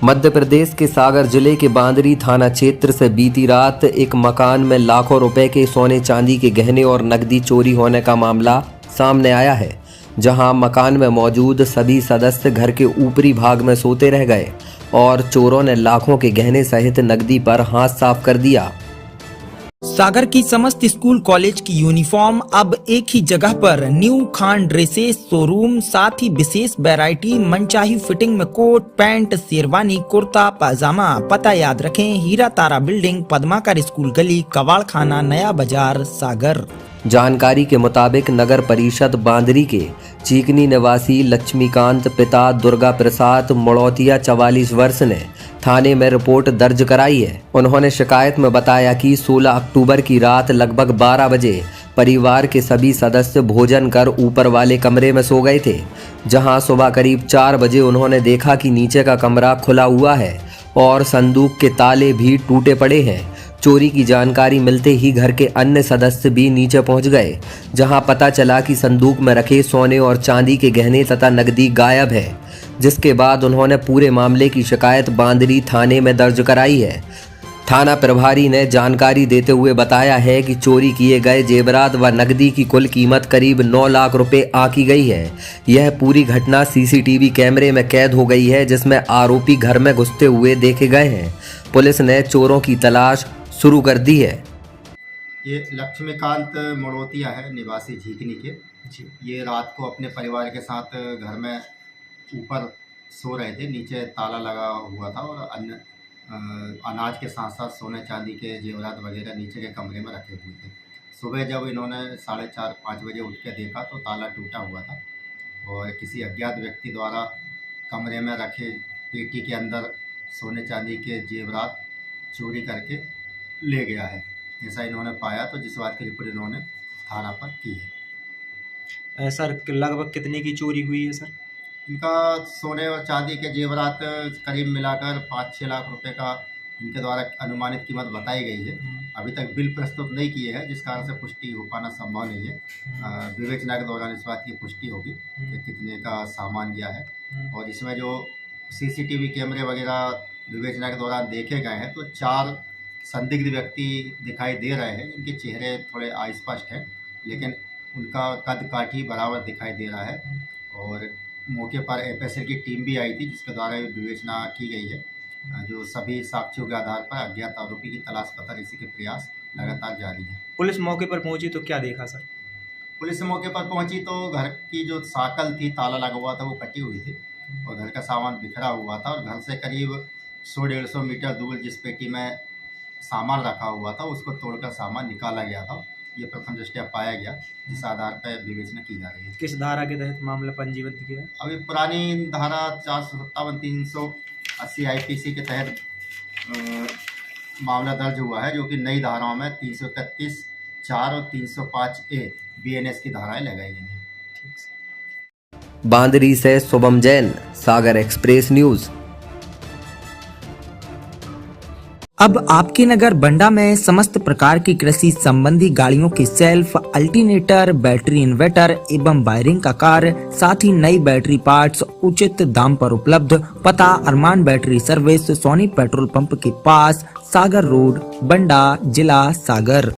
मध्य प्रदेश के सागर जिले के बांदरी थाना क्षेत्र से बीती रात एक मकान में लाखों रुपए के सोने चांदी के गहने और नकदी चोरी होने का मामला सामने आया है, जहां मकान में मौजूद सभी सदस्य घर के ऊपरी भाग में सोते रह गए और चोरों ने लाखों के गहने सहित नकदी पर हाथ साफ कर दिया। सागर की समस्त स्कूल कॉलेज की यूनिफॉर्म अब एक ही जगह पर न्यू खान ड्रेसेस शोरूम, साथ ही विशेष वैरायटी मनचाही फिटिंग में कोट पैंट शेरवानी कुर्ता पाजामा। पता याद रखें, हीरा तारा बिल्डिंग, पद्माकर स्कूल गली, कवाड़ खाना, नया बाजार, सागर। जानकारी के मुताबिक नगर परिषद बांदरी के चीकनी निवासी लक्ष्मीकांत पिता दुर्गा प्रसाद मोड़ौतिया 44 वर्ष ने थाने में रिपोर्ट दर्ज कराई है। उन्होंने शिकायत में बताया कि 16 अक्टूबर की रात लगभग 12 बजे परिवार के सभी सदस्य भोजन कर ऊपर वाले कमरे में सो गए थे, जहां सुबह करीब 4 बजे उन्होंने देखा कि नीचे का कमरा खुला हुआ है और संदूक के ताले भी टूटे पड़े हैं। चोरी की जानकारी मिलते ही घर के अन्य सदस्य भी नीचे पहुंच गए, जहां पता चला कि संदूक में रखे सोने और चांदी के गहने तथा नकदी गायब है, जिसके बाद उन्होंने पूरे मामले की शिकायत बांदरी थाने में दर्ज कराई है। थाना प्रभारी ने जानकारी देते हुए बताया है कि चोरी किए गए जेवरात व नकदी की कुल कीमत करीब 9 लाख रुपए आंकी गई है। यह पूरी घटना सीसीटीवी कैमरे में कैद हो गई है, जिसमें आरोपी घर में घुसते हुए देखे गए हैं। पुलिस ने चोरों की तलाश शुरू कर दी है। ये लक्ष्मीकांत मोड़ौतिया है, निवासी झीकनी के। ये रात को अपने परिवार के साथ घर में ऊपर सो रहे थे, नीचे ताला लगा हुआ था और अन्य अनाज के साथ साथ सोने चांदी के जेवरात वगैरह नीचे के कमरे में रखे हुए थे। सुबह जब इन्होंने 4:30-5 बजे उठ के देखा तो ताला टूटा हुआ था और किसी अज्ञात व्यक्ति द्वारा कमरे में रखे पेटी के अंदर सोने चांदी के जेवरात चोरी करके ले गया है, ऐसा इन्होंने पाया। तो जिस बात की रिपोर्ट इन्होंने थाना पर की है। सर लगभग कितने की चोरी हुई है सर? इनका सोने और चांदी के जेवरात करीब मिलाकर 5-6 लाख रुपए का इनके द्वारा अनुमानित कीमत बताई गई है। अभी तक बिल प्रस्तुत नहीं किए हैं, जिस कारण से पुष्टि हो पाना संभव नहीं है। विवेचना के दौरान इस बात की पुष्टि होगी कि कितने का सामान गया है। और इसमें जो सीसीटीवी कैमरे वगैरह विवेचना के दौरान देखे गए हैं तो 4 संदिग्ध व्यक्ति दिखाई दे रहे हैं, जिनके चेहरे थोड़े अस्पष्ट हैं, लेकिन उनका कद काठी बराबर दिखाई दे रहा है। और मौके पर एफएसएल की टीम भी आई थी, जिसके द्वारा विवेचना की गई है। जो सभी साक्ष्यों के आधार पर अज्ञात आरोपी की तलाश पता इसी के प्रयास लगातार जारी है। पुलिस मौके पर पहुंची तो क्या देखा सर? पुलिस मौके पर पहुंची तो घर की जो साकल थी, ताला लगा हुआ था, वो कटी हुई थी और घर का सामान बिखरा हुआ था। और घर से करीब 100-150 मीटर दूर जिस पेटी में सामान रखा हुआ था, उसको तोड़कर सामान निकाला गया था। ये प्रथम दृष्टया पाया गया, जिस आधार पर विवेचना की जा रही है। किस धारा के तहत मामला पंजीबद्ध किया? अभी पुरानी धारा 457-380 आईपीसी के तहत मामला दर्ज हुआ है, जो कि नई धाराओं में 331(4) और 305A बीएनएस की धाराएं लगाई गई हैं। बांदरी से शुभम जैन, सागर एक्सप्रेस न्यूज। अब आपके नगर बंडा में समस्त प्रकार की कृषि संबंधी गाड़ियों की सेल्फ, अल्टरनेटर, बैटरी इन्वर्टर एवं वायरिंग का कार्य, साथ ही नई बैटरी पार्ट्स उचित दाम पर उपलब्ध। पता Armaan battery service, Soni petrol pump के पास, सागर रोड, बंडा, जिला सागर।